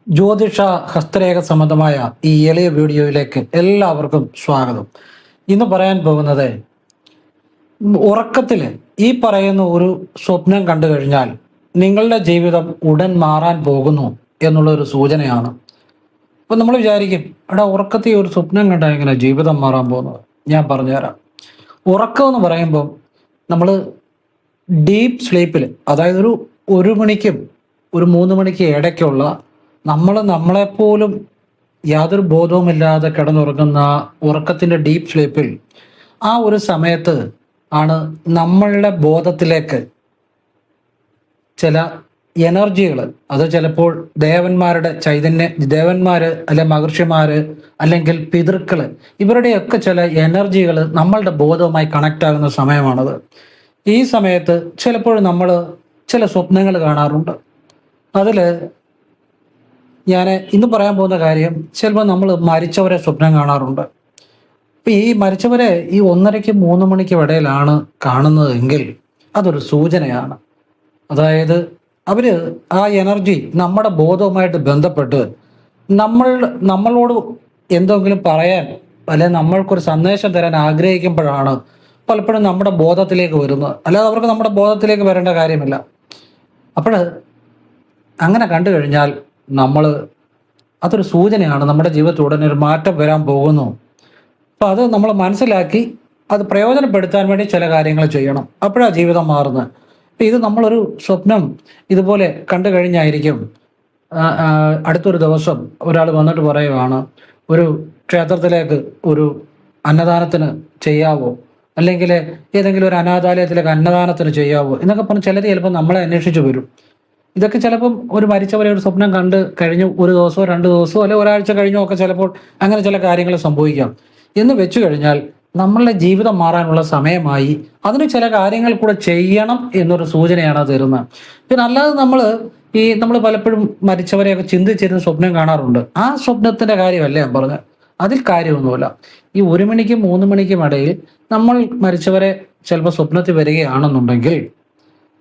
ജ്യോതിഷ ഹസ്തരേഖ സംബന്ധമായ ഈ എളിയ വീഡിയോയിലേക്ക് എല്ലാവർക്കും സ്വാഗതം. ഇന്ന് പറയാൻ പോകുന്നത് ഉറക്കത്തിൽ ഈ പറയുന്ന ഒരു സ്വപ്നം കണ്ടു കഴിഞ്ഞാൽ നിങ്ങളുടെ ജീവിതം ഉടൻ മാറാൻ പോകുന്നു എന്നുള്ളൊരു സൂചനയാണ്. അപ്പം നമ്മൾ വിചാരിക്കും, എടാ ഉറക്കത്തിൽ ഒരു സ്വപ്നം കണ്ടാൽ എങ്ങനെ ജീവിതം മാറാൻ പോകുന്നത്? ഞാൻ പറഞ്ഞുതരാം. ഉറക്കം എന്ന് പറയുമ്പോൾ നമ്മൾ ഡീപ്പ് സ്ലീപ്പിൽ, അതായത് ഒരു മണിക്കും ഒരു 3 മണിക്ക് ഇടയ്ക്കുള്ള നമ്മളെപ്പോലും യാതൊരു ബോധവുമില്ലാതെ കിടന്നുറങ്ങുന്ന ഉറക്കത്തിൻ്റെ ഡീപ്പ് സ്ലീപ്പിൽ ആ ഒരു സമയത്ത് ആണ് നമ്മളുടെ ബോധത്തിലേക്ക് ചില എനർജികൾ, അത് ചിലപ്പോൾ ദേവന്മാർ അല്ലെ മഹർഷിമാർ അല്ലെങ്കിൽ പിതൃക്കൾ, ഇവരുടെയൊക്കെ ചില എനർജികൾ നമ്മളുടെ ബോധവുമായി കണക്റ്റ് ആകുന്ന സമയമാണത്. ഈ സമയത്ത് ചിലപ്പോൾ നമ്മൾ ചില സ്വപ്നങ്ങൾ കാണാറുണ്ട്. അതിൽ ഞാൻ ഇന്ന് പറയാൻ പോകുന്ന കാര്യം, ചിലപ്പോൾ നമ്മൾ മരിച്ചവരെ സ്വപ്നം കാണാറുണ്ട്. ഇപ്പം ഈ മരിച്ചവരെ ഈ 1:30 3 മണിക്കും ഇടയിലാണ് കാണുന്നതെങ്കിൽ അതൊരു സൂചനയാണ്. അതായത് അവർ ആ എനർജി നമ്മുടെ ബോധവുമായിട്ട് ബന്ധപ്പെട്ട് നമ്മളോട് എന്തെങ്കിലും പറയാൻ അല്ലെങ്കിൽ നമ്മൾക്കൊരു സന്ദേശം തരാൻ ആഗ്രഹിക്കുമ്പോഴാണ് പലപ്പോഴും നമ്മുടെ ബോധത്തിലേക്ക് വരുന്നത്. അല്ലാതെ അവർക്ക് നമ്മുടെ ബോധത്തിലേക്ക് വരേണ്ട കാര്യമില്ല. അപ്പോൾ അങ്ങനെ കണ്ടു കഴിഞ്ഞാൽ അതൊരു സൂചനയാണ് നമ്മുടെ ജീവിതത്തിൽ ഉടനെ ഒരു മാറ്റം വരാൻ പോകുന്നു. അപ്പോൾ അത് നമ്മൾ മനസ്സിലാക്കി അത് പ്രയോജനപ്പെടുത്താൻ വേണ്ടി ചില കാര്യങ്ങൾ ചെയ്യണം. അപ്പോഴാണ് ജീവിതം മാറുന്നത്. അപ്പം ഇത് നമ്മളൊരു സ്വപ്നം ഇതുപോലെ കണ്ടു കഴിഞ്ഞായിരിക്കും അടുത്തൊരു ദിവസം ഒരാൾ വന്നിട്ട് പറയുവാണ്, ഒരു ക്ഷേത്രത്തിലേക്ക് ഒരു അന്നദാനത്തിന് ചെയ്യാവോ, അല്ലെങ്കിൽ ഏതെങ്കിലും ഒരു അനാഥാലയത്തിലേക്ക് അന്നദാനത്തിന് ചെയ്യാവോ എന്നൊക്കെ പറഞ്ഞ് ചിലർ ചിലപ്പോൾ നമ്മളെ അന്വേഷിച്ച് വരും. ഇതൊക്കെ ചിലപ്പം ഒരു മരിച്ചവരെ ഒരു സ്വപ്നം കണ്ട് കഴിഞ്ഞു 1 ദിവസമോ 2 ദിവസമോ അല്ലെങ്കിൽ ഒരാഴ്ച കഴിഞ്ഞോ ഒക്കെ ചിലപ്പോൾ അങ്ങനെ ചില കാര്യങ്ങൾ സംഭവിക്കാം. എന്ന് വെച്ചു കഴിഞ്ഞാൽ നമ്മളുടെ ജീവിതം മാറാനുള്ള സമയമായി. അതിന് ചില കാര്യങ്ങൾ കൂടെ ചെയ്യണം എന്നൊരു സൂചനയാണ് അത് തരുന്നത്. പിന്നെ അല്ലാതെ നമ്മൾ പലപ്പോഴും മരിച്ചവരെയൊക്കെ ചിന്തിച്ചിരുന്ന് സ്വപ്നം കാണാറുണ്ട്. ആ സ്വപ്നത്തിന്റെ കാര്യമല്ല ഞാൻ പറഞ്ഞത്. അതിൽ കാര്യമൊന്നുമില്ല. ഈ 1 മണിക്കും 3 മണിക്കും ഇടയിൽ നമ്മൾ മരിച്ചവരെ ചിലപ്പോൾ സ്വപ്നത്തിൽ വരികയാണെന്നുണ്ടെങ്കിൽ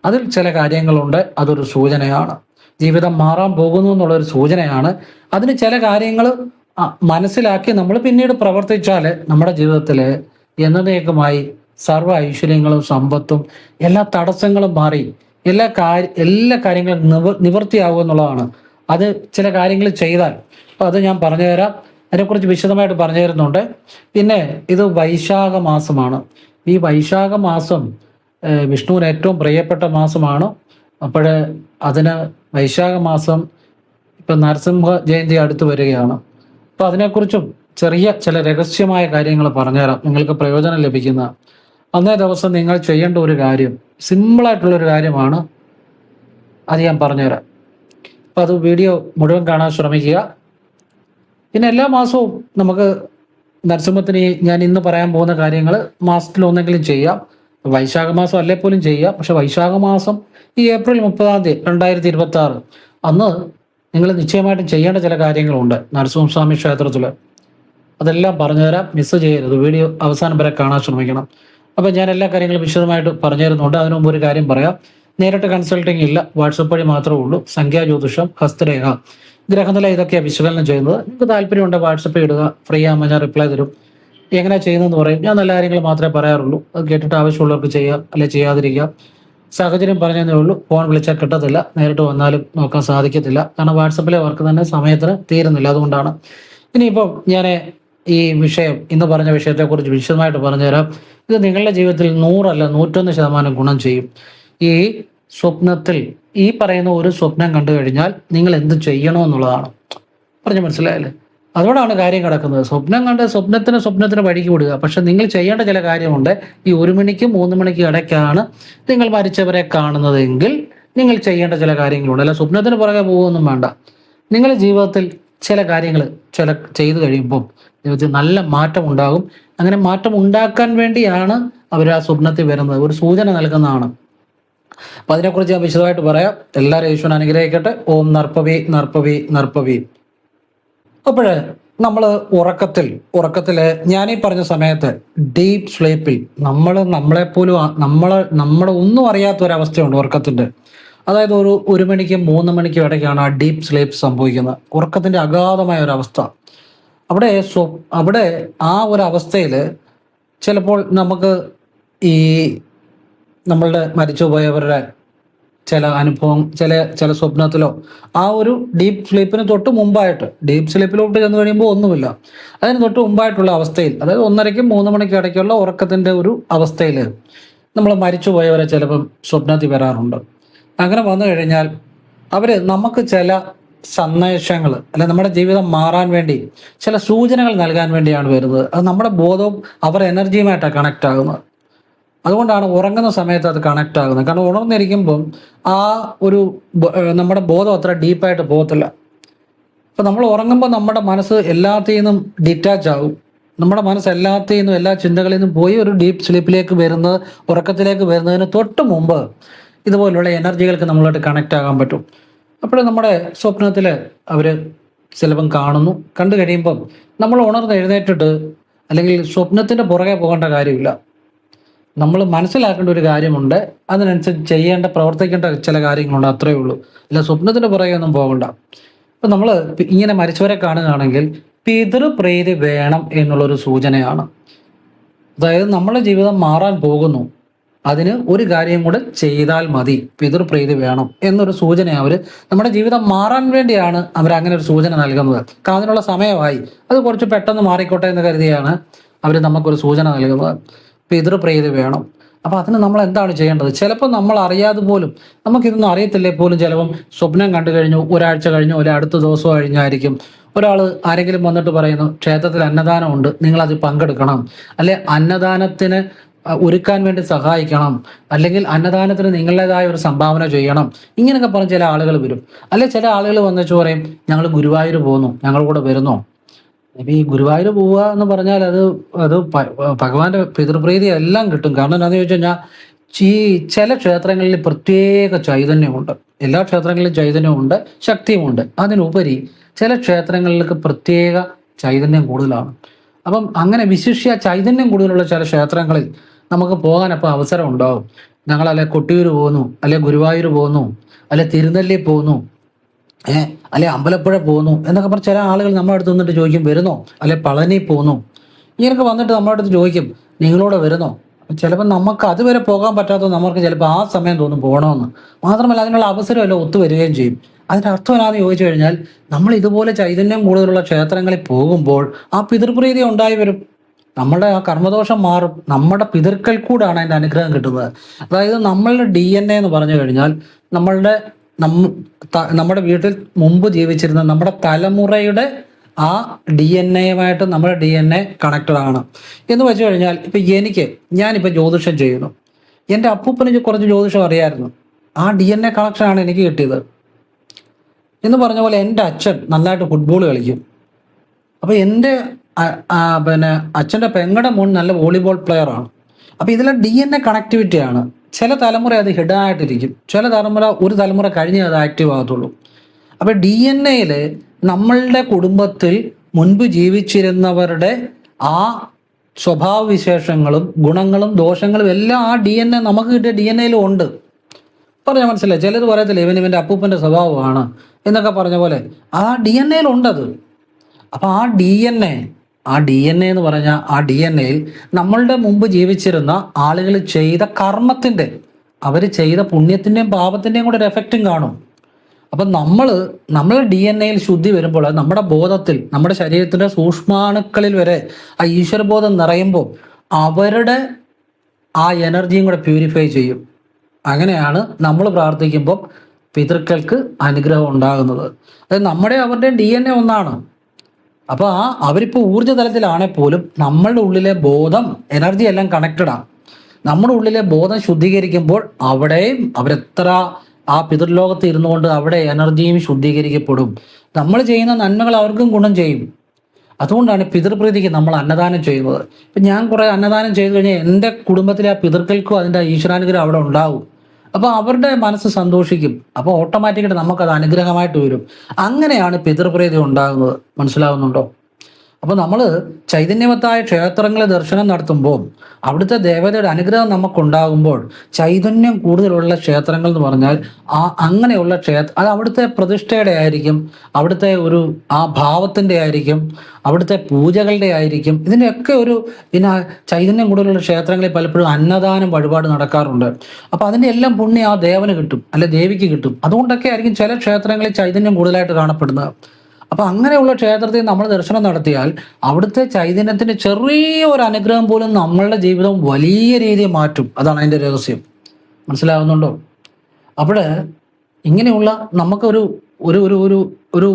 അതിൽ ചില കാര്യങ്ങളുണ്ട്. അതൊരു സൂചനയാണ്, ജീവിതം മാറാൻ പോകുന്നു എന്നുള്ളൊരു സൂചനയാണ്. അതിന് ചില കാര്യങ്ങൾ മനസ്സിലാക്കി നമ്മൾ പിന്നീട് പ്രവർത്തിച്ചാൽ നമ്മുടെ ജീവിതത്തിൽ എന്നേക്കുമായി സർവ്വ ഐശ്വര്യങ്ങളും സമ്പത്തും എല്ലാ തടസ്സങ്ങളും മാറി എല്ലാ കാര്യങ്ങളും നിവൃത്തിയാകും എന്നുള്ളതാണ്. അത് ചില കാര്യങ്ങൾ ചെയ്താൽ. അപ്പം അത് ഞാൻ പറഞ്ഞുതരാം. അതിനെക്കുറിച്ച് വിശദമായിട്ട് പറഞ്ഞു തരുന്നുണ്ട്. പിന്നെ ഇത് വൈശാഖ മാസമാണ്. ഈ വൈശാഖ മാസം വിഷ്ണുവിന് ഏറ്റവും പ്രിയപ്പെട്ട മാസമാണ്. അപ്പോൾ അതിന് വൈശാഖ മാസം ഇപ്പം നരസിംഹ ജയന്തി അടുത്ത് വരികയാണ്. അപ്പോൾ അതിനെക്കുറിച്ചും ചില രഹസ്യമായ കാര്യങ്ങൾ പറഞ്ഞുതരാം, നിങ്ങൾക്ക് പ്രയോജനം ലഭിക്കുന്ന. അന്നേ ദിവസം നിങ്ങൾ ചെയ്യേണ്ട ഒരു കാര്യം, സിമ്പിളായിട്ടുള്ളൊരു കാര്യമാണ്, അത് ഞാൻ പറഞ്ഞുതരാം. അപ്പോൾ അത് വീഡിയോ മുഴുവൻ കാണാൻ ശ്രമിക്കുക. പിന്നെ എല്ലാ മാസവും നമുക്ക് നരസിംഹത്തിന് ഞാൻ ഇന്ന് പറയാൻ പോകുന്ന കാര്യങ്ങൾ മാസത്തിൽ ഒന്നെങ്കിലും ചെയ്യാം. വൈശാഖ മാസം അല്ലേ പോലും ചെയ്യാം. പക്ഷെ വൈശാഖ മാസം ഈ ഏപ്രിൽ 30 2026 അന്ന് നിങ്ങൾ നിശ്ചയമായിട്ടും ചെയ്യേണ്ട ചില കാര്യങ്ങളുണ്ട് നരസിംഹസ്വാമി ക്ഷേത്രത്തിൽ. അതെല്ലാം പറഞ്ഞുതരാം, മിസ് ചെയ്യരുത്. വീഡിയോ അവസാനം വരെ കാണാൻ ശ്രമിക്കണം. അപ്പം ഞാൻ എല്ലാ കാര്യങ്ങളും വിശദമായിട്ട് പറഞ്ഞു തരുന്നുണ്ട്. അതിനു മുമ്പ് ഒരു കാര്യം പറയാം, നേരിട്ട് കൺസൾട്ടിങ് ഇല്ല, വാട്സപ്പ് വഴി മാത്രമേ ഉള്ളൂ. സംഖ്യാജ്യോതിഷം, ഹസ്തരേഖ, ഗ്രഹനില ഇതൊക്കെയാണ് വിശകലനം ചെയ്യുന്നത്. നിങ്ങൾക്ക് താല്പര്യമുണ്ട് വാട്സപ്പിൽ ഇടുക, ഫ്രീ ആകുമ്പോൾ ഞാൻ റിപ്ലൈ തരും. എങ്ങനെ ചെയ്യുന്നതെന്ന് പറയും. ഞാൻ നല്ല കാര്യങ്ങൾ മാത്രമേ പറയാറുള്ളൂ. അത് കേട്ടിട്ട് ആവശ്യമുള്ളവർക്ക് ചെയ്യാം, അല്ലെ ചെയ്യാതിരിക്കാം. സാഹചര്യം പറഞ്ഞതേ ഉള്ളൂ. ഫോൺ വിളിച്ചാൽ കിട്ടത്തില്ല, നേരിട്ട് വന്നാലും നോക്കാൻ സാധിക്കത്തില്ല. കാരണം വാട്സപ്പിലെ വർക്ക് തന്നെ സമയത്തിന് തീരുന്നില്ല. അതുകൊണ്ടാണ്. ഇനിയിപ്പം ഞാൻ ഈ വിഷയം, ഇന്ന് പറഞ്ഞ വിഷയത്തെക്കുറിച്ച് വിശദമായിട്ട് പറഞ്ഞുതരാം. ഇത് നിങ്ങളുടെ ജീവിതത്തിൽ 100 അല്ല 101% ഗുണം ചെയ്യും. ഈ സ്വപ്നത്തിൽ ഈ പറയുന്ന ഒരു സ്വപ്നം കണ്ടു കഴിഞ്ഞാൽ നിങ്ങൾ എന്ത് ചെയ്യണമെന്നുള്ളതാണ്. പറഞ്ഞു മനസ്സിലായല്ലേ? അതോടാണ് കാര്യം കിടക്കുന്നത്. സ്വപ്നം കണ്ട് സ്വപ്നത്തിന് വഴിക്ക് വിടുക. പക്ഷെ നിങ്ങൾ ചെയ്യേണ്ട ചില കാര്യമുണ്ട്. ഈ 1 മണിക്കും 3 മണിക്കും ഇടയ്ക്കാണ് നിങ്ങൾ മരിച്ചവരെ കാണുന്നതെങ്കിൽ നിങ്ങൾ ചെയ്യേണ്ട ചില കാര്യങ്ങളുണ്ട്. അല്ല സ്വപ്നത്തിന് പുറകെ പോകുകയൊന്നും വേണ്ട. നിങ്ങളുടെ ജീവിതത്തിൽ ചില കാര്യങ്ങൾ ചെയ്തു കഴിയുമ്പോൾ ജീവിതത്തിൽ നല്ല മാറ്റം ഉണ്ടാകും. അങ്ങനെ മാറ്റം ഉണ്ടാക്കാൻ വേണ്ടിയാണ് അവർ ആ സ്വപ്നത്തിൽ വരുന്നത്. ഒരു സൂചന നൽകുന്നതാണ്. അപ്പം അതിനെക്കുറിച്ച് ഞാൻ വിശദമായിട്ട് പറയാം. എല്ലാവരും ഈശ്വരൻ അനുഗ്രഹിക്കട്ടെ. ഓം നർപ്പവി നർപ്പവി നർപ്പവി. അപ്പോൾ നമ്മൾ ഉറക്കത്തിൽ ഞാനീ പറഞ്ഞ സമയത്ത് ഡീപ്പ് സ്ലീപ്പിൽ നമ്മളെ ഒന്നും അറിയാത്ത ഒരവസ്ഥയുണ്ട് ഉറക്കത്തിൻ്റെ. അതായത് 1 മണിക്കും 3 മണിക്കും ഇടയ്ക്കാണ് ആ ഡീപ്പ് സ്ലീപ്പ് സംഭവിക്കുന്നത്, ഉറക്കത്തിൻ്റെ അഗാധമായ ഒരു അവസ്ഥ. അവിടെ അവിടെ ആ ഒരു അവസ്ഥയിൽ ചിലപ്പോൾ നമുക്ക് ഈ നമ്മളുടെ മരിച്ചുപോയവരുടെ ചില അനുഭവം, ചില സ്വപ്നത്തിലോ ആ ഒരു ഡീപ്പ് സ്ലീപ്പിന് തൊട്ട് മുമ്പായിട്ട്, ഡീപ്പ് സ്ലീപ്പിലോട്ട് ചെന്ന് കഴിയുമ്പോൾ ഒന്നുമില്ല, അതിന് തൊട്ട് മുമ്പായിട്ടുള്ള അവസ്ഥയിൽ, അതായത് 1:30ക്കും 3 മണിക്കും ഇടയ്ക്കുള്ള ഉറക്കത്തിൻ്റെ ഒരു അവസ്ഥയിൽ നമ്മൾ മരിച്ചുപോയവരെ ചിലപ്പം സ്വപ്നത്തിൽ വരാറുണ്ട്. അങ്ങനെ വന്നു കഴിഞ്ഞാൽ അവർ നമുക്ക് ചില സന്ദേശങ്ങൾ, അല്ലെ നമ്മുടെ ജീവിതം മാറാൻ വേണ്ടി ചില സൂചനകൾ നൽകാൻ വേണ്ടിയാണ് വരുന്നത്. അത് നമ്മുടെ ബോധവും അവർ എനർജിയുമായിട്ടാണ് കണക്റ്റ് ആകുന്നത്. അതുകൊണ്ടാണ് ഉറങ്ങുന്ന സമയത്ത് അത് കണക്റ്റ് ആകുന്നത്. കാരണം ഉണർന്നിരിക്കുമ്പം ആ ഒരു നമ്മുടെ ബോധം അത്ര ഡീപ്പായിട്ട് പോകത്തില്ല. അപ്പം നമ്മൾ ഉറങ്ങുമ്പോൾ നമ്മുടെ മനസ്സ് എല്ലാത്തിൽ നിന്നും ഡിറ്റാച്ച് ആകും. നമ്മുടെ മനസ്സ് എല്ലാത്തിൽ നിന്നും, എല്ലാ ചിന്തകളിൽ നിന്നും പോയി ഒരു ഡീപ്പ് സ്ലീപ്പിലേക്ക് വരുന്നത്, ഉറക്കത്തിലേക്ക് വരുന്നതിന് തൊട്ട് മുമ്പ് ഇതുപോലുള്ള എനർജികൾക്ക് നമ്മളായിട്ട് കണക്റ്റ് ആകാൻ പറ്റും. അപ്പോൾ നമ്മുടെ സ്വപ്നത്തിൽ അവർ ചിലപ്പം കാണുന്നു. കണ്ടു കഴിയുമ്പം നമ്മൾ ഉണർന്ന് എഴുന്നേറ്റിട്ട്, അല്ലെങ്കിൽ സ്വപ്നത്തിൻ്റെ പുറകെ പോകേണ്ട കാര്യമില്ല. നമ്മൾ മനസ്സിലാക്കേണ്ട ഒരു കാര്യമുണ്ട്, അതിനനുസരിച്ച് പ്രവർത്തിക്കേണ്ട ചില കാര്യങ്ങളുണ്ട്, അത്രയേ ഉള്ളൂ. അല്ല സ്വപ്നത്തിൻ്റെ പുറകെ ഒന്നും പോകണ്ട. ഇപ്പം നമ്മൾ ഇങ്ങനെ മരിച്ചവരെ കാണുകയാണെങ്കിൽ പിതൃപ്രീതി വേണം എന്നുള്ളൊരു സൂചനയാണ്. അതായത് നമ്മുടെ ജീവിതം മാറാൻ പോകുന്നു, അതിന് ഒരു കാര്യം കൂടെ ചെയ്താൽ മതി, പിതൃപ്രീതി വേണം എന്നൊരു സൂചന നമ്മുടെ ജീവിതം മാറാൻ വേണ്ടിയാണ് അവർ അങ്ങനെ ഒരു സൂചന നൽകുന്നത്. കാരണം അതിനുള്ള സമയമായി, അത് കുറച്ച് പെട്ടെന്ന് മാറിക്കോട്ടെ എന്ന് കരുതിയാണ് അവർ നമുക്കൊരു സൂചന നൽകുന്നത്, പിതൃപ്രീതി വേണം. അപ്പം അതിന് നമ്മൾ എന്താണ് ചെയ്യേണ്ടത്? ചിലപ്പോൾ നമ്മൾ അറിയാതെ പോലും, നമുക്കിതൊന്നും അറിയത്തില്ലേ പോലും, ചിലപ്പം സ്വപ്നം കണ്ടു കഴിഞ്ഞു, ഒരാഴ്ച കഴിഞ്ഞു, ഒരു അടുത്ത ദിവസം കഴിഞ്ഞായിരിക്കും ഒരാൾ ആരെങ്കിലും വന്നിട്ട് പറയുന്നു, ക്ഷേത്രത്തിൽ അന്നദാനമുണ്ട്, നിങ്ങളത് പങ്കെടുക്കണം, അല്ലെ അന്നദാനത്തിന് ഒരുക്കാൻ വേണ്ടി സഹായിക്കണം, അല്ലെങ്കിൽ അന്നദാനത്തിന് നിങ്ങളുടേതായ ഒരു സംഭാവന ചെയ്യണം, ഇങ്ങനെയൊക്കെ പറഞ്ഞ് ചില ആളുകൾ വരും. അല്ലെ ചില ആളുകൾ വന്നിട്ട് പറയും, ഞങ്ങൾ ഗുരുവായൂർ പോകുന്നു, ഞങ്ങൾ കൂടെ വരുന്നോ? ഇപ്പം ഈ ഗുരുവായൂർ പോവുക എന്ന് പറഞ്ഞാൽ അത് ഭഗവാന്റെ പിതൃപ്രീതി എല്ലാം കിട്ടും. കാരണം എന്താണെന്ന് ചോദിച്ചു കഴിഞ്ഞാൽ, ഈ ചില ക്ഷേത്രങ്ങളിൽ പ്രത്യേക ചൈതന്യമുണ്ട്. എല്ലാ ക്ഷേത്രങ്ങളിലും ചൈതന്യമുണ്ട്, ശക്തിയുമുണ്ട്. അതിനുപരി ചില ക്ഷേത്രങ്ങളിലേക്ക് പ്രത്യേക ചൈതന്യം കൂടുതലാണ്. അപ്പം അങ്ങനെ വിശിഷ്യ ചൈതന്യം കൂടുതലുള്ള ചില ക്ഷേത്രങ്ങളിൽ നമുക്ക് പോകാൻ അപ്പോൾ അവസരം ഉണ്ടാവും. ഞങ്ങളല്ലെ കൊട്ടിയൂർ പോകുന്നു, അല്ലെ ഗുരുവായൂർ പോകുന്നു, അല്ലെ തിരുനെല്ലി പോകുന്നു, അല്ലെ അമ്പലപ്പുഴ പോകുന്നു എന്നൊക്കെ പറഞ്ഞ് ചില ആളുകൾ നമ്മുടെ അടുത്ത് വന്നിട്ട് ചോദിക്കും, വരുന്നോ? അല്ലെ പളനി പോകുന്നു, ഇങ്ങനെയൊക്കെ വന്നിട്ട് നമ്മുടെ അടുത്ത് ചോദിക്കും, നിങ്ങളോട് വരുന്നോ? ചിലപ്പോൾ നമുക്ക് അതുവരെ പോകാൻ പറ്റാത്തത് നമുക്ക് ചിലപ്പോൾ ആ സമയം തോന്നും പോകണമെന്ന്. മാത്രമല്ല അതിനുള്ള അവസരമല്ല ഒത്തുവരികയും ചെയ്യും. അതിൻ്റെ അർത്ഥം എന്നാന്ന് ചോദിച്ചു കഴിഞ്ഞാൽ, നമ്മൾ ഇതുപോലെ ചൈതന്യം കൂടുതലുള്ള ക്ഷേത്രങ്ങളിൽ പോകുമ്പോൾ ആ പിതൃപ്രീതി ഉണ്ടായി വരും, നമ്മളുടെ ആ കർമ്മദോഷം മാറും, നമ്മുടെ പിതൃക്കൾ കൂടാണ് അതിൻ്റെ അനുഗ്രഹം കിട്ടുന്നത്. അതായത് നമ്മളുടെ DNA എന്ന് പറഞ്ഞു കഴിഞ്ഞാൽ നമ്മുടെ വീട്ടിൽ മുമ്പ് ജീവിച്ചിരുന്ന നമ്മുടെ തലമുറയുടെ ആ DNA നമ്മുടെ DNA കണക്റ്റഡ് ആണ് എന്ന് വെച്ച് കഴിഞ്ഞാൽ, ഇപ്പം ഞാനിപ്പോൾ ജ്യോതിഷം ചെയ്യുന്നു, എൻ്റെ അപ്പൂപ്പന് കുറച്ച് ജ്യോതിഷം അറിയായിരുന്നു, ആ DNA കണക്ഷനാണ് എനിക്ക് കിട്ടിയത്. എന്ന് പറഞ്ഞ പോലെ എൻ്റെ അച്ഛൻ നല്ലതായിട്ട് ഫുട്ബോൾ കളിക്കും, അപ്പോൾ എൻ്റെ അച്ഛൻ്റെ പെങ്ങളുടെ മോൻ നല്ല വോളിബോൾ പ്ലെയറാണ്. അപ്പോൾ ഇതിലെ DNA കണക്ടിവിറ്റിയാണ്. ചില തലമുറ അത് ഹിഡനായിട്ടിരിക്കും, ചില ഒരു തലമുറ കഴിഞ്ഞേ അത് ആക്റ്റീവ് ആകത്തുള്ളൂ. അപ്പോൾ DNA നമ്മളുടെ കുടുംബത്തിൽ മുൻപ് ജീവിച്ചിരുന്നവരുടെ ആ സ്വഭാവവിശേഷങ്ങളും ഗുണങ്ങളും ദോഷങ്ങളും എല്ലാം ആ DNA നമുക്ക് കിട്ടിയ DNA ഉണ്ട്. പറഞ്ഞാൽ മനസ്സിലായി. ചിലത് പറയത്തില്ല, ഇവൻ്റെ അപ്പൂപ്പൻ്റെ സ്വഭാവമാണ് എന്നൊക്കെ പറഞ്ഞ പോലെ ആ DNA ഉണ്ടത്. അപ്പം ആ DNA എന്ന് പറഞ്ഞാൽ ആ DNA നമ്മളുടെ മുമ്പ് ജീവിച്ചിരുന്ന ആളുകൾ ചെയ്ത കർമ്മത്തിൻ്റെ, അവർ ചെയ്ത പുണ്യത്തിൻ്റെയും പാപത്തിൻ്റെയും കൂടെ ഒരു എഫക്റ്റും കാണും. അപ്പം നമ്മളെ DNA ശുദ്ധി വരുമ്പോൾ നമ്മുടെ ബോധത്തിൽ, നമ്മുടെ ശരീരത്തിൻ്റെ സൂക്ഷ്മാണുക്കളിൽ വരെ ആ ഈശ്വരബോധം നിറയുമ്പോൾ അവരുടെ ആ എനർജിയും കൂടെ പ്യൂരിഫൈ ചെയ്യും. അങ്ങനെയാണ് നമ്മൾ പ്രാർത്ഥിക്കുമ്പോൾ പിതൃക്കൾക്ക് അനുഗ്രഹം ഉണ്ടാകുന്നത്. അതായത് അവരുടെയും DNA ഒന്നാണ്. അപ്പോൾ അവരിപ്പോൾ ഊർജ്ജതലത്തിലാണെങ്കിൽ പോലും നമ്മളുടെ ഉള്ളിലെ ബോധം, എനർജി എല്ലാം കണക്റ്റഡാണ്. നമ്മുടെ ഉള്ളിലെ ബോധം ശുദ്ധീകരിക്കുമ്പോൾ അവിടെയും അവരെത്ര ആ പിതൃലോകത്ത് ഇരുന്നുകൊണ്ട് അവിടെ എനർജിയും ശുദ്ധീകരിക്കപ്പെടും. നമ്മൾ ചെയ്യുന്ന നന്മകൾ അവർക്കും ഗുണം ചെയ്യും. അതുകൊണ്ടാണ് പിതൃപ്രീതിക്ക് നമ്മൾ അന്നദാനം ചെയ്യുന്നത്. ഇപ്പം ഞാൻ കുറേ അന്നദാനം ചെയ്തു കഴിഞ്ഞാൽ എൻ്റെ കുടുംബത്തിലെ ആ പിതൃക്കൾക്കും അതിൻ്റെ ഈശ്വരാനുഗ്രഹം അവിടെ ഉണ്ടാവും. അപ്പോൾ അവരുടെ മനസ്സ് സന്തോഷിക്കും. അപ്പോൾ ഓട്ടോമാറ്റിക്കായിട്ട് നമുക്കത് അനുഗ്രഹമായിട്ട് വരും. അങ്ങനെയാണ് പിതൃപ്രീതി ഉണ്ടാകുന്നത്. മനസ്സിലാവുന്നുണ്ടോ? അപ്പോൾ നമ്മൾ ചൈതന്യവത്തായ ക്ഷേത്രങ്ങളെ ദർശനം നടത്തുമ്പോൾ അവിടുത്തെ ദേവതയുടെ അനുഗ്രഹം നമുക്കുണ്ടാകുമ്പോൾ, ചൈതന്യം കൂടുതലുള്ള ക്ഷേത്രങ്ങൾ എന്ന് പറഞ്ഞാൽ അങ്ങനെയുള്ള അത് അവിടുത്തെ പ്രതിഷ്ഠയുടെ ആയിരിക്കും, അവിടുത്തെ ആ ഭാവത്തിൻ്റെ ആയിരിക്കും, അവിടുത്തെ പൂജകളുടെ ആയിരിക്കും. ഇതിൻ്റെയൊക്കെ പിന്നെ ചൈതന്യം കൂടുതലുള്ള ക്ഷേത്രങ്ങളിൽ പലപ്പോഴും അന്നദാനം വഴിപാട് നടക്കാറുണ്ട്. അപ്പോൾ അതിൻ്റെ എല്ലാം പുണ്യം ആ ദേവന് കിട്ടും, അല്ലെ ദേവിക്ക് കിട്ടും. അതുകൊണ്ടൊക്കെ ആയിരിക്കും ചില ക്ഷേത്രങ്ങളിൽ ചൈതന്യം കൂടുതലായിട്ട് കാണപ്പെടുന്നത്. അപ്പൊ അങ്ങനെയുള്ള ക്ഷേത്രത്തിൽ നമ്മൾ ദർശനം നടത്തിയാൽ അവിടുത്തെ ചൈതന്യത്തിന്റെ ചെറിയൊരു അനുഗ്രഹം പോലും നമ്മളുടെ ജീവിതം വലിയ രീതിയിൽ മാറ്റും. അതാണ് അതിന്റെ രഹസ്യം. മനസ്സിലാവുന്നുണ്ടോ? അവിടെ ഇങ്ങനെയുള്ള നമുക്കൊരു ഒരു ഒരു ഒരു ഒരു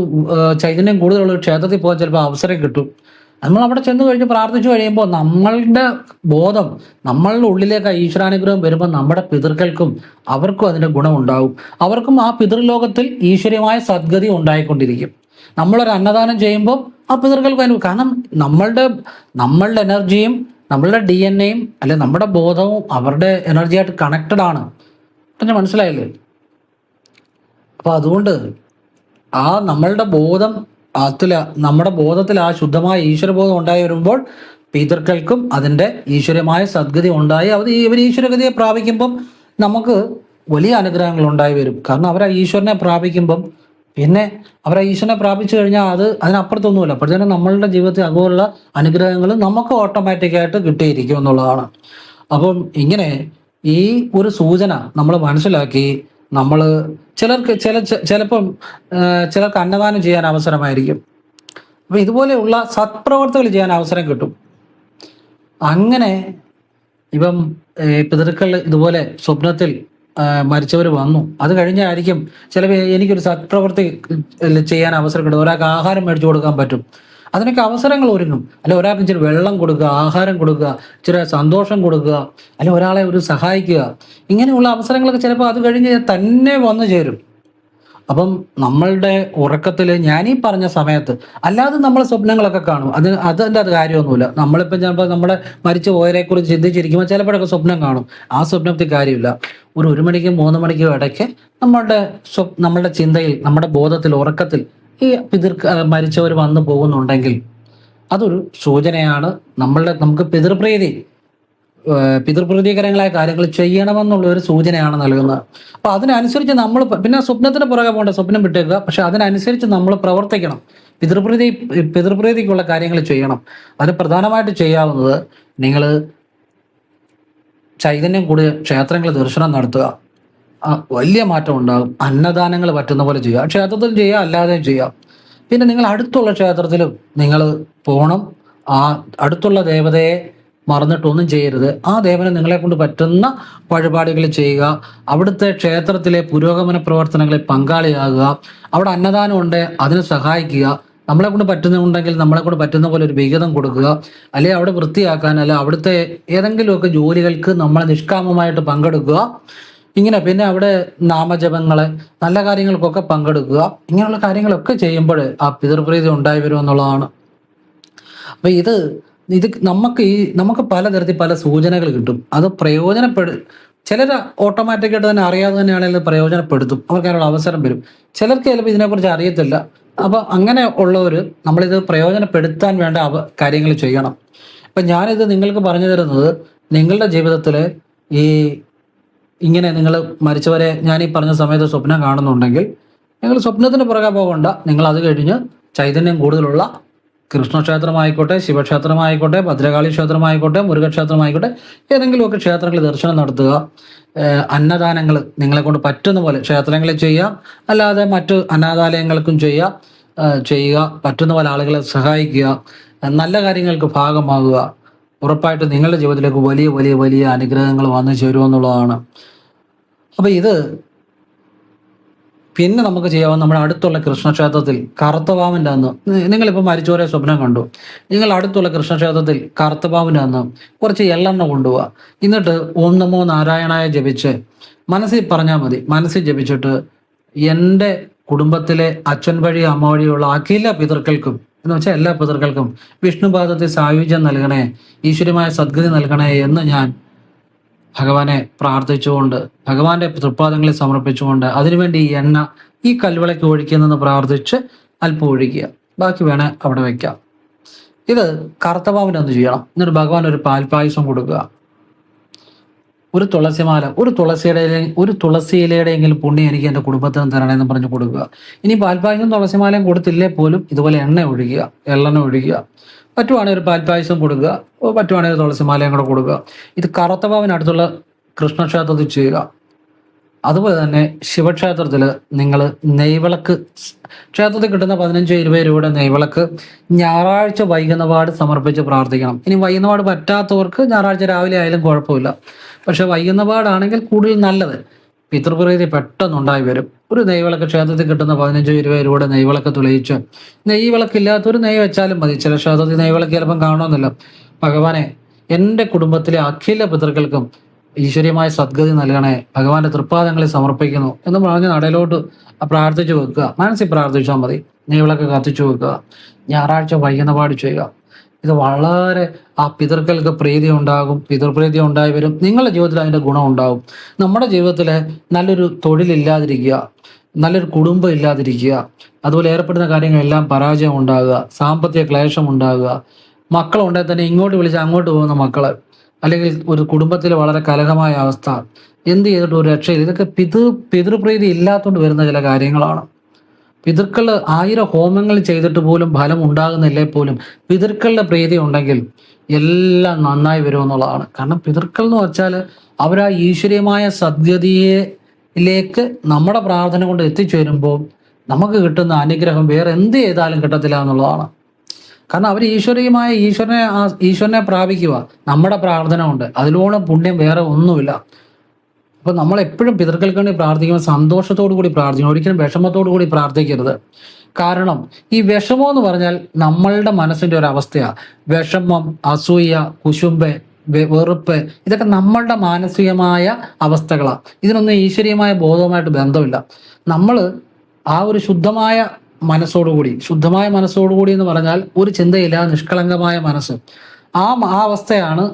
ചൈതന്യം കൂടുതലുള്ള ഒരു ക്ഷേത്രത്തിൽ പോകാൻ ചിലപ്പോൾ അവസരം കിട്ടും. നമ്മൾ അവിടെ ചെന്ന് കഴിഞ്ഞ് പ്രാർത്ഥിച്ചു കഴിയുമ്പോൾ നമ്മളുടെ ബോധം നമ്മളുടെ ഉള്ളിലേക്ക് ഈശ്വരാനുഗ്രഹം വരുമ്പോൾ നമ്മുടെ പിതൃക്കൾക്കും അവർക്കും അതിന്റെ ഗുണമുണ്ടാകും. അവർക്കും ആ പിതൃലോകത്തിൽ ഈശ്വര്യമായ സദ്ഗതി ഉണ്ടായിക്കൊണ്ടിരിക്കും. നമ്മളൊരു അന്നദാനം ചെയ്യുമ്പോൾ ആ പിതൃക്കൾക്ക് അനുഭവം. കാരണം നമ്മളുടെ എനർജിയും നമ്മളുടെ DNA-യും അല്ലെ നമ്മുടെ ബോധവും അവരുടെ എനർജിയായിട്ട് കണക്റ്റഡ് ആണ്. പിന്നെ മനസ്സിലായില്ലേ? അപ്പൊ അതുകൊണ്ട് നമ്മളുടെ നമ്മുടെ ബോധത്തിൽ ആ ശുദ്ധമായ ഈശ്വരബോധം ഉണ്ടായി വരുമ്പോൾ പിതൃക്കൾക്കും അതിൻ്റെ ഈശ്വരമായ സദ്ഗതി ഉണ്ടായി ഇവർ ഈശ്വരഗതിയെ പ്രാപിക്കുമ്പം നമുക്ക് വലിയ അനുഗ്രഹങ്ങൾ ഉണ്ടായി വരും. കാരണം അവർ ആ ഈശ്വരനെ പ്രാപിക്കുമ്പം പിന്നെ അവർ ഈശ്വരനെ പ്രാപിച്ചു കഴിഞ്ഞാൽ അതിനപ്പുറത്തൊന്നുമില്ല. അപ്പോഴത്തേനും നമ്മളുടെ ജീവിതത്തിൽ അതുപോലുള്ള അനുഗ്രഹങ്ങൾ നമുക്ക് ഓട്ടോമാറ്റിക്കായിട്ട് കിട്ടിയിരിക്കും എന്നുള്ളതാണ്. അപ്പം ഇങ്ങനെ ഈ ഒരു സൂചന നമ്മൾ മനസ്സിലാക്കി നമ്മൾ ചിലപ്പം ചിലർക്ക് അന്നദാനം ചെയ്യാൻ അവസരമായിരിക്കും. അപ്പം ഇതുപോലെയുള്ള സത്പ്രവർത്തികൾ ചെയ്യാൻ അവസരം കിട്ടും. അങ്ങനെ ഇപ്പം പിതൃക്കൾ ഇതുപോലെ സ്വപ്നത്തിൽ മരിച്ചവർ വന്നു, അത് കഴിഞ്ഞായിരിക്കും ചിലപ്പോൾ എനിക്കൊരു സത്പ്രവൃത്തി ചെയ്യാൻ അവസരം കിട്ടും. ഒരാൾക്ക് ആഹാരം മേടിച്ചു കൊടുക്കാൻ പറ്റും. അതിനൊക്കെ അവസരങ്ങൾ ഒരുങ്ങും. അല്ലെ ഒരാൾക്ക് ഇച്ചിരി വെള്ളം കൊടുക്കുക, ആഹാരം കൊടുക്കുക, ഇച്ചിരി സന്തോഷം കൊടുക്കുക, അല്ലെ ഒരാളെ സഹായിക്കുക. ഇങ്ങനെയുള്ള അവസരങ്ങളൊക്കെ ചിലപ്പോൾ അത് കഴിഞ്ഞ് തന്നെ വന്നു ചേരും. അപ്പം നമ്മളുടെ ഉറക്കത്തിൽ ഞാനീ പറഞ്ഞ സമയത്ത് അല്ലാതെ നമ്മൾ സ്വപ്നങ്ങളൊക്കെ കാണും. അതിൻ്റെ കാര്യമൊന്നുമില്ല. നമ്മളിപ്പം ചിലപ്പോൾ നമ്മുടെ മരിച്ചു പോയവരെ കുറിച്ച് ചിന്തിച്ചിരിക്കുമ്പോൾ ചിലപ്പോഴൊക്കെ സ്വപ്നം കാണും. ആ സ്വപ്നത്തിൽ കാര്യമില്ല. ഒരു 1 മണിക്കും 3 മണിക്കും ഇടയ്ക്ക് നമ്മളുടെ ചിന്തയിൽ, നമ്മുടെ ബോധത്തിൽ, ഉറക്കത്തിൽ ഈ മരിച്ചവർ വന്നു പോകുന്നുണ്ടെങ്കിൽ അതൊരു സൂചനയാണ്. നമുക്ക് പിതൃപ്രീതികരങ്ങളായ കാര്യങ്ങൾ ചെയ്യണമെന്നുള്ള ഒരു സൂചനയാണ് നൽകുന്നത്. അപ്പൊ അതിനനുസരിച്ച് നമ്മൾ പിന്നെ സ്വപ്നത്തിന് പുറകെ പോകേണ്ട, സ്വപ്നം വിട്ടേക്കുക. പക്ഷെ അതിനനുസരിച്ച് നമ്മൾ പ്രവർത്തിക്കണം. പിതൃപ്രീതിക്കുള്ള കാര്യങ്ങൾ ചെയ്യണം. അതിന് പ്രധാനമായിട്ട് ചെയ്യാവുന്നത് നിങ്ങൾ ചൈതന്യം കൂടിയ ക്ഷേത്രങ്ങൾ ദർശനം നടത്തുക. വലിയ മാറ്റം ഉണ്ടാകും. അന്നദാനങ്ങൾ പറ്റുന്ന പോലെ ചെയ്യുക. ക്ഷേത്രത്തിലും ചെയ്യുക, അല്ലാതെയും ചെയ്യുക. പിന്നെ നിങ്ങൾ അടുത്തുള്ള ക്ഷേത്രത്തിലും നിങ്ങൾ പോകണം. ആ അടുത്തുള്ള ദേവതയെ മറന്നിട്ടൊന്നും ചെയ്യരുത്. ആ ദേവനെ നിങ്ങളെ കൊണ്ട് പറ്റുന്ന വഴിപാടുകൾ ചെയ്യുക. അവിടുത്തെ ക്ഷേത്രത്തിലെ പുരോഗമന പ്രവർത്തനങ്ങളിൽ പങ്കാളിയാകുക. അവിടെ അന്നദാനം ഉണ്ട്, അതിനെ സഹായിക്കുക. നമ്മളെ കൊണ്ട് പറ്റുന്നുണ്ടെങ്കിൽ നമ്മളെ കൊണ്ട് പറ്റുന്ന പോലെ ഒരു വിഹിതം കൊടുക്കുക. അല്ലെങ്കിൽ അവിടെ വൃത്തിയാക്കാൻ, അല്ല അവിടുത്തെ ഏതെങ്കിലുമൊക്കെ ജോലികൾക്ക് നമ്മൾ നിഷ്കാമമായിട്ട് പങ്കെടുക്കുക. ഇങ്ങനെ പിന്നെ അവിടെ നാമജപങ്ങളെ, നല്ല കാര്യങ്ങൾക്കൊക്കെ പങ്കെടുക്കുക. ഇങ്ങനെയുള്ള കാര്യങ്ങളൊക്കെ ചെയ്യുമ്പോൾ ആ പിതൃപ്രീതി ഉണ്ടായി വരും എന്നുള്ളതാണ്. അപ്പൊ ഇത് നമുക്ക് പലതരത്തിൽ പല സൂചനകൾ കിട്ടും. അത് ചിലർ ഓട്ടോമാറ്റിക്കായിട്ട് തന്നെ അറിയാതെ തന്നെയാണെങ്കിൽ പ്രയോജനപ്പെടുത്തും. അവർക്ക് അതിനുള്ള അവസരം വരും. ചിലർക്ക് ചിലപ്പോൾ ഇതിനെക്കുറിച്ച് അറിയത്തില്ല. അപ്പൊ അങ്ങനെ ഉള്ളവർ നമ്മളിത് പ്രയോജനപ്പെടുത്താൻ വേണ്ട കാര്യങ്ങൾ ചെയ്യണം. ഇപ്പൊ ഞാനിത് നിങ്ങൾക്ക് പറഞ്ഞു തരുന്നത് നിങ്ങളുടെ ജീവിതത്തിൽ ഇങ്ങനെ നിങ്ങൾ മരിച്ചവരെ ഞാൻ ഈ പറഞ്ഞ സമയത്ത് സ്വപ്നം കാണുന്നുണ്ടെങ്കിൽ നിങ്ങൾ സ്വപ്നത്തിന് പുറകെ പോകണ്ട. നിങ്ങൾ അത് കഴിഞ്ഞ് ചൈതന്യം കൂടുതലുള്ള കൃഷ്ണക്ഷേത്രമായിക്കോട്ടെ, ശിവക്ഷേത്രമായിക്കോട്ടെ, ഭദ്രകാളി ക്ഷേത്രമായിക്കോട്ടെ, മുരുകക്ഷേത്രമായിക്കോട്ടെ, ഏതെങ്കിലുമൊക്കെ ക്ഷേത്രങ്ങളിൽ ദർശനം നടത്തുക. അന്നദാനങ്ങൾ നിങ്ങളെ കൊണ്ട് പറ്റുന്ന പോലെ ക്ഷേത്രങ്ങളിൽ ചെയ്യുക, അല്ലാതെ മറ്റു അനാഥാലയങ്ങൾക്കും ചെയ്യുക. പറ്റുന്ന പോലെ ആളുകളെ സഹായിക്കുക, നല്ല കാര്യങ്ങൾക്ക് ഭാഗമാകുക. ഉറപ്പായിട്ട് നിങ്ങളുടെ ജീവിതത്തിലേക്ക് വലിയ വലിയ വലിയ അനുഗ്രഹങ്ങൾ വന്നു ചേരുമെന്നുള്ളതാണ്. അപ്പം ഇത് പിന്നെ നമുക്ക് ചെയ്യാവുന്ന നമ്മുടെ അടുത്തുള്ള കൃഷ്ണക്ഷേത്രത്തിൽ കറുത്തപാമ്പിൻ്റെ അന്ന്, നിങ്ങളിപ്പോൾ മരിച്ചവരെ സ്വപ്നം കണ്ടു, നിങ്ങൾ അടുത്തുള്ള കൃഷ്ണക്ഷേത്രത്തിൽ കറുത്തപാമ്പിൻ്റെ അന്ന് കുറച്ച് എള്ളെണ്ണ കൊണ്ടുപോവുക. എന്നിട്ട് ഓം നമോ നാരായണായ ജപിച്ച് മനസ്സിൽ പറഞ്ഞാൽ മതി. മനസ്സിൽ ജപിച്ചിട്ട് എൻ്റെ കുടുംബത്തിലെ അച്ഛൻ വഴി അമ്മ വഴിയുള്ള അഖില പിതൃക്കൾക്കും, എന്ന് വെച്ചാൽ എല്ലാ പിതൃക്കൾക്കും വിഷ്ണുപാദത്തിൽ സായുജ്യം നൽകണേ, ഈശ്വരമായ സദ്ഗതി നൽകണേ എന്ന് ഞാൻ ഭഗവാനെ പ്രാർത്ഥിച്ചുകൊണ്ട്, ഭഗവാന്റെ തൃപ്പാദങ്ങളിൽ സമർപ്പിച്ചുകൊണ്ട്, അതിനുവേണ്ടി ഈ എണ്ണ ഈ കൽവിളക്ക് ഒഴിക്കുന്നെന്ന് പ്രാർത്ഥിച്ച് അല്പം ഒഴിക്കുക. ബാക്കി വേണേൽ അവിടെ വയ്ക്കാം. ഇത് കറുത്തവാവിനൊന്ന് ചെയ്യണം. എന്നിട്ട് ഭഗവാൻ ഒരു പാൽപ്പായസം കൊടുക്കുക. ഒരു തുളസിമാല, ഒരു തുളസിയിലയുടെയെങ്കിലും പുണ്യം എനിക്ക് എൻ്റെ കുടുംബത്തിന് തരണമെന്ന് പറഞ്ഞ് കൊടുക്കുക. ഇനി പാൽപ്പായസം തുളസിമാലയും കൊടുത്തില്ലേ പോലും ഇതുപോലെ എള്ളെണ്ണ ഒഴുകുക. പറ്റുവാണെങ്കിൽ ഒരു പാൽപ്പായസം കൊടുക്കുക, പറ്റുവാണെങ്കിൽ തുളസിമാലയും കൂടെ കൊടുക്കുക. ഇത് കറുത്തവാവിനടുത്തുള്ള കൃഷ്ണക്ഷേത്രത്തിൽ ചെയ്യുക. അതുപോലെ തന്നെ ശിവക്ഷേത്രത്തിൽ നിങ്ങൾ നെയ്വിളക്ക്, ക്ഷേത്രത്തിൽ കിട്ടുന്ന 15-20 രൂപയുടെ നെയ്വിളക്ക് ഞായറാഴ്ച വൈകുന്നപാട് സമർപ്പിച്ച് പ്രാർത്ഥിക്കണം. ഇനി വൈകുന്നപാട് പറ്റാത്തവർക്ക് ഞായറാഴ്ച രാവിലെ ആയാലും കുഴപ്പമില്ല. പക്ഷെ വൈകുന്നപാടാണെങ്കിൽ കൂടുതൽ നല്ലത്. പിതൃപ്രീതി പെട്ടെന്നുണ്ടായി വരും. ഒരു നെയ്വിളക്ക് ക്ഷേത്രത്തിൽ കിട്ടുന്ന 15-20 രൂപയുടെ നെയ്വിളക്ക് തെളിയിച്ച്, നെയ്വിളക്കില്ലാത്തൊരു നെയ്യ് വെച്ചാലും മതി. ചില ക്ഷേത്രത്തിൽ നെയ്വിളക്ക് ചിലപ്പം കാണണമെന്നില്ല. ഭഗവാനെ, എൻ്റെ കുടുംബത്തിലെ അഖില പിതൃക്കൾക്കും ഈശ്വരീയമായ സദ്ഗതി നൽകണേ, ഭഗവാന്റെ തൃപ്പാദങ്ങളിൽ സമർപ്പിക്കുന്നു എന്ന് പറഞ്ഞ് നടയിലോട്ട് പ്രാർത്ഥിച്ചു വെക്കുക. മനസ്സിൽ പ്രാർത്ഥിച്ചാൽ മതി. നെയ്വിളക്ക് കത്തിച്ചു വെക്കുക. ഞായറാഴ്ച വൈകുന്നപാട് ചെയ്യുക. ഇത് വളരെ ആ പിതൃക്കൾക്ക് പ്രീതി ഉണ്ടാകും, പിതൃപ്രീതി ഉണ്ടായി വരും. നിങ്ങളുടെ ജീവിതത്തിൽ അതിൻ്റെ ഗുണം ഉണ്ടാകും. നമ്മുടെ ജീവിതത്തിൽ നല്ലൊരു തൊഴിലില്ലാതിരിക്കുക, നല്ലൊരു കുടുംബം ഇല്ലാതിരിക്കുക, അതുപോലെ ഏർപ്പെടുന്ന കാര്യങ്ങളെല്ലാം പരാജയം ഉണ്ടാകുക, സാമ്പത്തിക ക്ലേശം ഉണ്ടാകുക, മക്കളുണ്ടെങ്കിൽ തന്നെ ഇങ്ങോട്ട് വിളിച്ച് അങ്ങോട്ട് പോകുന്ന മക്കള്, അല്ലെങ്കിൽ ഒരു കുടുംബത്തിൽ വളരെ കലഹമായ അവസ്ഥ, എന്ത് ചെയ്തിട്ട് ഒരു രക്ഷയില്ല. ഇതൊക്കെ പിതൃപ്രീതി ഇല്ലാത്തതുകൊണ്ട് വരുന്ന ചില കാര്യങ്ങളാണ്. പിതൃക്കൾ 1000 ഹോമങ്ങൾ ചെയ്തിട്ട് പോലും ഫലം ഉണ്ടാകുന്നില്ലേ പോലും പിതൃക്കളുടെ പ്രീതി ഉണ്ടെങ്കിൽ എല്ലാം നന്നായി വരുമെന്നുള്ളതാണ്. കാരണം പിതൃക്കൾ എന്ന് വെച്ചാൽ അവരാ ഈശ്വരീയമായ സദ്ഗതിയിലേക്ക് നമ്മുടെ പ്രാർത്ഥന കൊണ്ട് എത്തിച്ചേരുമ്പോൾ നമുക്ക് കിട്ടുന്ന അനുഗ്രഹം വേറെ എന്ത് ചെയ്താലും കിട്ടത്തില്ല എന്നുള്ളതാണ്. കാരണം അവർ ഈശ്വരനെ പ്രാപിക്കുക. നമ്മുടെ പ്രാർത്ഥന കൊണ്ട് അതിലൂടെ പുണ്യം വേറെ ഒന്നുമില്ല. അപ്പൊ നമ്മൾ എപ്പോഴും പിതൃക്കൾക്ക് വേണ്ടി പ്രാർത്ഥിക്കുമ്പോൾ സന്തോഷത്തോടു കൂടി പ്രാർത്ഥിക്കണം, ഒരിക്കലും വിഷമത്തോടു കൂടി പ്രാർത്ഥിക്കരുത്. കാരണം ഈ വിഷമം എന്ന് പറഞ്ഞാൽ നമ്മളുടെ മനസ്സിന്റെ ഒരു അവസ്ഥയാണ്. വിഷമം, അസൂയ, കുശുമ്പ്, വെറുപ്പ്, ഇതൊക്കെ നമ്മളുടെ മാനസികമായ അവസ്ഥകളാണ്. ഇതിനൊന്നും ഈശ്വരീയമായ ബോധവുമായിട്ട് ബന്ധമില്ല. നമ്മൾ ആ ഒരു ശുദ്ധമായ മനസ്സോടുകൂടി എന്ന് പറഞ്ഞാൽ ഒരു ചിന്തയില്ല, നിഷ്കളങ്കമായ മനസ്സ്, ആ അവസ്ഥയാണ്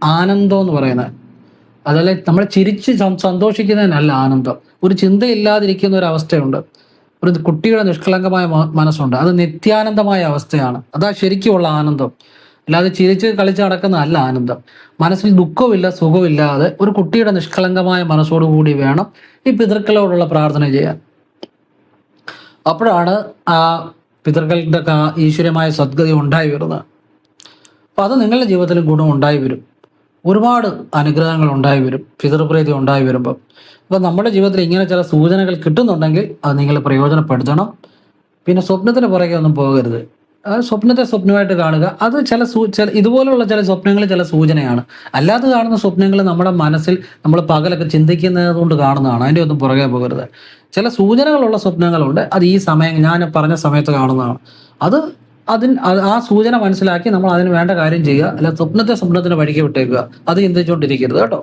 ആനന്ദം എന്ന് പറയുന്നത്. അതല്ല നമ്മൾ ചിരിച്ച് സന്തോഷിക്കുന്നതിനല്ല ആനന്ദം. ഒരു ചിന്തയില്ലാതിരിക്കുന്ന ഒരു അവസ്ഥയുണ്ട്, ഒരു കുട്ടിയുടെ നിഷ്കളങ്കമായ മനസ്സുണ്ട്, അത് നിത്യാനന്ദമായ അവസ്ഥയാണ്. അതാ ശരിക്കുമുള്ള ആനന്ദം. അല്ലാതെ ചിരിച്ച് കളിച്ച് നടക്കുന്നതല്ല ആനന്ദം. മനസ്സിൽ ദുഃഖമില്ല, സുഖമില്ലാതെ ഒരു കുട്ടിയുടെ നിഷ്കളങ്കമായ മനസ്സോടുകൂടി വേണം ഈ പിതൃക്കളോടുള്ള പ്രാർത്ഥന ചെയ്യാൻ. അപ്പോഴാണ് ആ പിതൃക്കളുടെ ഈശ്വരമായ സദ്ഗതി ഉണ്ടായി വരുന്നത്. അപ്പൊ അത് നിങ്ങളുടെ ജീവിതത്തിൽ ഗുണം ഉണ്ടായി വരും. ഒരുപാട് അനുഗ്രഹങ്ങൾ ഉണ്ടായി വരും പിതൃപ്രീതി ഉണ്ടായി വരുമ്പോൾ. അപ്പൊ നമ്മുടെ ജീവിതത്തിൽ ഇങ്ങനെ ചില സൂചനകൾ കിട്ടുന്നുണ്ടെങ്കിൽ അത് നിങ്ങൾ പ്രയോജനപ്പെടുത്തണം. പിന്നെ സ്വപ്നത്തിന് പുറകെ ഒന്നും പോകരുത്. സ്വപ്നത്തെ സ്വപ്നമായിട്ട് കാണുക. അത് ഇതുപോലുള്ള ചില സ്വപ്നങ്ങൾ ചില സൂചനയാണ്. അല്ലാതെ കാണുന്ന സ്വപ്നങ്ങൾ നമ്മുടെ മനസ്സിൽ നമ്മൾ പകലൊക്കെ ചിന്തിക്കുന്നത് കൊണ്ട് കാണുന്നതാണ്. അതിൻ്റെ ഒന്നും പുറകെ പോകരുത്. ചില സൂചനകളുള്ള സ്വപ്നങ്ങളുണ്ട്. അത് ഈ സമയം ഞാൻ പറഞ്ഞ സമയത്ത് കാണുന്നതാണ്. ആ സൂചന മനസ്സിലാക്കി നമ്മൾ അതിന് വേണ്ട കാര്യം ചെയ്യുക. അല്ല സ്വപ്നത്തിന് വഴിക്ക് വിട്ടേക്കുക. അത് ചിന്തിച്ചുകൊണ്ടിരിക്കരുത് കേട്ടോ.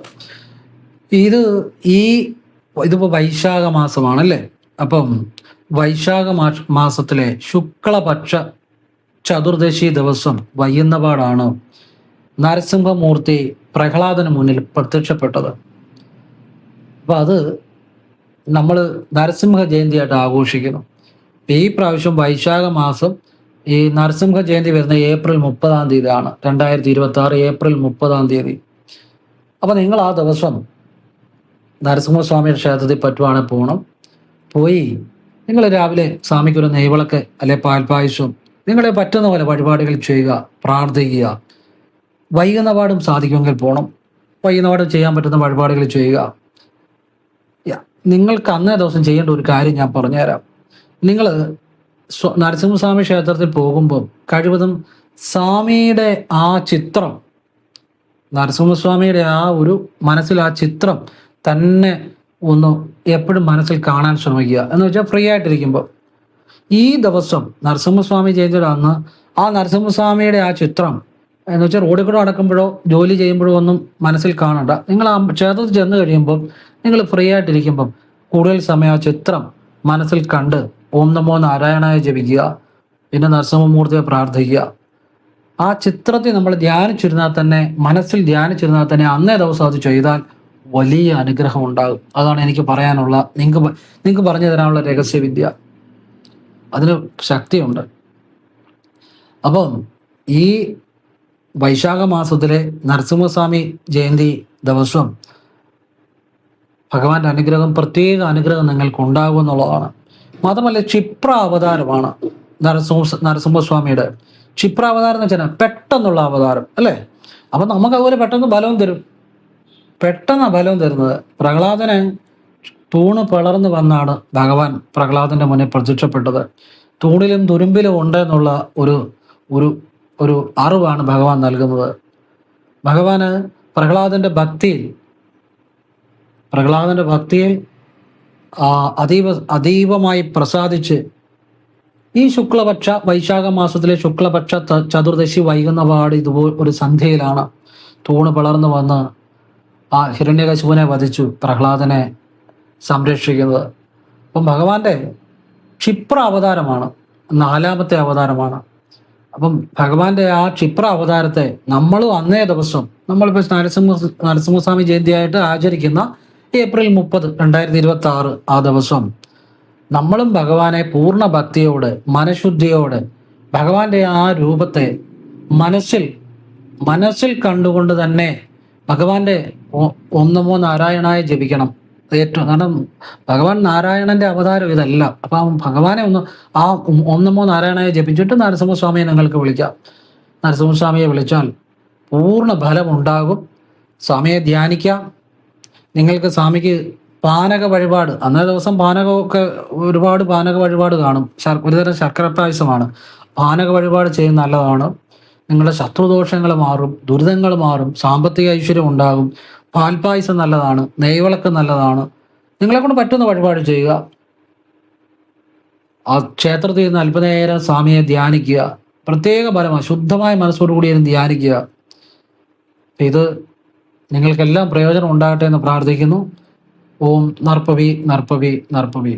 ഇതിപ്പോ വൈശാഖ മാസമാണല്ലേ. അപ്പം വൈശാഖ മാസത്തിലെ ശുക്ലപക്ഷ ചതുർദശി ദിവസം വൈകുന്നപാടാണ് നരസിംഹമൂർത്തി പ്രഹ്ലാദന് മുന്നിൽ പ്രത്യക്ഷപ്പെട്ടത്. അപ്പൊ അത് നമ്മൾ നരസിംഹ ജയന്തിയായിട്ട് ആഘോഷിക്കുന്നു. ഈ പ്രാവശ്യം വൈശാഖ മാസം ഈ നരസിംഹ ജയന്തി വരുന്ന ഏപ്രിൽ 30-ാം തീയതിയാണ്. 2026 ഏപ്രിൽ 30-ാം തീയതി. അപ്പൊ നിങ്ങൾ ആ ദിവസം നരസിംഹസ്വാമിയുടെ ക്ഷേത്രത്തിൽ പറ്റുവാണെങ്കിൽ പോകണം. പോയി നിങ്ങൾ രാവിലെ സ്വാമിക്കൊരു നെയ്വിളക്ക് അല്ലെ പാൽപ്പായസം നിങ്ങളെ പറ്റുന്ന പോലെ വഴിപാടുകൾ ചെയ്യുക, പ്രാർത്ഥിക്കുക. വൈകുന്നപാടും സാധിക്കുമെങ്കിൽ പോകണം. വൈകുന്നപാടും ചെയ്യാൻ പറ്റുന്ന വഴിപാടുകൾ ചെയ്യുക. നിങ്ങൾക്ക് അന്നേ ദിവസം ചെയ്യേണ്ട ഒരു കാര്യം ഞാൻ പറഞ്ഞുതരാം. നിങ്ങൾ നരസിംഹസ്വാമി ക്ഷേത്രത്തിൽ പോകുമ്പോൾ കഴിവതും സ്വാമിയുടെ ആ ചിത്രം, നരസിംഹസ്വാമിയുടെ ആ ഒരു മനസ്സിൽ ആ ചിത്രം തന്നെ ഒന്ന് എപ്പോഴും മനസ്സിൽ കാണാൻ ശ്രമിക്കുക. എന്ന് വെച്ചാൽ ഫ്രീ ആയിട്ടിരിക്കുമ്പോൾ ഈ ദിവസം നരസിംഹസ്വാമി ജയന്തിയുടെ അന്ന് ആ നരസിംഹസ്വാമിയുടെ ആ ചിത്രം എന്ന് വെച്ചാൽ റോഡിൽ കൂടെ നടക്കുമ്പോഴോ ജോലി ചെയ്യുമ്പോഴോ ഒന്നും മനസ്സിൽ കാണണ്ട. നിങ്ങൾ ആ ക്ഷേത്രത്തിൽ ചെന്ന് കഴിയുമ്പോൾ നിങ്ങൾ ഫ്രീ ആയിട്ടിരിക്കുമ്പം കൂടുതൽ സമയം ആ ചിത്രം മനസ്സിൽ കണ്ട് ഓം നമോ നാരായണായ ജപിക്കുക. പിന്നെ നരസിംഹമൂർത്തിയെ പ്രാർത്ഥിക്കുക. ആ ചിത്രത്തെ നമ്മൾ മനസ്സിൽ ധ്യാനിച്ചിരുന്നാൽ തന്നെ അന്നേ ദിവസം അത് ചെയ്താൽ വലിയ അനുഗ്രഹം ഉണ്ടാകും. അതാണ് എനിക്ക് പറയാനുള്ള, നിങ്ങൾക്ക് പറഞ്ഞു തരാനുള്ള രഹസ്യവിദ്യ. അതിന് ശക്തിയുണ്ട്. അപ്പം ഈ വൈശാഖ മാസത്തിലെ നരസിംഹസ്വാമി ജയന്തി ദിവസം ഭഗവാന്റെ അനുഗ്രഹം, പ്രത്യേക അനുഗ്രഹം നിങ്ങൾക്ക് ഉണ്ടാകും എന്നുള്ളതാണ്. മാത്രമല്ല ക്ഷിപ്ര അവതാരമാണ് നരസിംഹസ്വാമിയുടെ. ക്ഷിപ്ര അവതാരം എന്ന് വെച്ചാൽ പെട്ടെന്നുള്ള അവതാരം അല്ലേ? അപ്പൊ നമുക്ക് അതുപോലെ പെട്ടെന്ന് ബലവും തരും. പെട്ടെന്ന് ബലവും തരുന്നത്. പ്രഹ്ലാദനെ തൂണ് പിളർന്നു വന്നാണ് ഭഗവാൻ പ്രഹ്ലാദന്റെ മുന്നിൽ പ്രത്യക്ഷപ്പെട്ടത്. തൂണിലും തുരുമ്പിലും ഉണ്ട് എന്നുള്ള ഒരു ഒരു ഒരു അറിവാണ് ഭഗവാൻ നൽകുന്നത്. ഭഗവാന് പ്രഹ്ലാദന്റെ ഭക്തിയിൽ അതീവമായി പ്രസാദിച്ച് ഈ വൈശാഖ മാസത്തിലെ ശുക്ലപക്ഷ ചതുർദശി വൈകുന്ന പാട് ഇതുപോലെ ഒരു സന്ധ്യയിലാണ് തൂണ് പിളർന്നു വന്ന് ആ ഹിരണ്യകശിപുവിനെ വധിച്ചു പ്രഹ്ലാദനെ സംരക്ഷിക്കുന്നത്. അപ്പം ഭഗവാന്റെ ക്ഷിപ്ര അവതാരമാണ്, 4ാമത്തെ അവതാരമാണ്. അപ്പം ഭഗവാന്റെ ആ ക്ഷിപ്ര അവതാരത്തെ നമ്മളും അന്നേ ദിവസം, നമ്മളിപ്പോൾ നരസിംഹസ്വാമി ജയന്തിയായിട്ട് ആചരിക്കുന്ന ഏപ്രിൽ 30, 2026 ആ ദിവസം നമ്മളും ഭഗവാനെ പൂർണ്ണ ഭക്തിയോടെ, മനഃശുദ്ധിയോടെ, ഭഗവാന്റെ ആ രൂപത്തെ മനസ്സിൽ കണ്ടുകൊണ്ട് തന്നെ ഭഗവാന്റെ ഓം നമോ നാരായണായ ജപിക്കണം. കാരണം ഭഗവാൻ നാരായണന്റെ അവതാരം ഇതല്ല. അപ്പൊ ഭഗവാനെ ആ ഓം നമോ നാരായണായ ജപിച്ചിട്ട് നരസിംഹസ്വാമിയെ നിങ്ങൾക്ക് വിളിക്കാം. നരസിംഹസ്വാമിയെ വിളിച്ചാൽ പൂർണ്ണ ഫലം ഉണ്ടാകും. സ്വാമിയെ ധ്യാനിക്കാം. നിങ്ങൾക്ക് സ്വാമിക്ക് പാനക വഴിപാട്, അന്നേ ദിവസം പാനകമൊക്കെ ഒരുപാട് പാനക വഴിപാട് കാണും. ഒരുതരം ശർക്കര പായസമാണ്. പാനക വഴിപാട് ചെയ്യുന്ന നല്ലതാണ്. നിങ്ങളുടെ ശത്രുദോഷങ്ങൾ മാറും, ദുരിതങ്ങൾ മാറും, സാമ്പത്തിക ഐശ്വര്യം ഉണ്ടാകും. പാൽപ്പായസം നല്ലതാണ്, നെയ്വിളക്ക് നല്ലതാണ്. നിങ്ങളെ കൊണ്ട് പറ്റുന്ന വഴിപാട് ചെയ്യുക. ആ ക്ഷേത്രത്തിൽ നിന്ന് അല്പനേരം സ്വാമിയെ ധ്യാനിക്കുക. പ്രത്യേക ഫലമാണ്. ശുദ്ധമായ മനസ്സോടുകൂടി ധ്യാനിക്കുക. ഇത് നിങ്ങൾക്കെല്ലാം പ്രയോജനം ഉണ്ടാകട്ടെ എന്ന് പ്രാർത്ഥിക്കുന്നു. ഓം നർപ്പവി നർപ്പവി നർപ്പവി.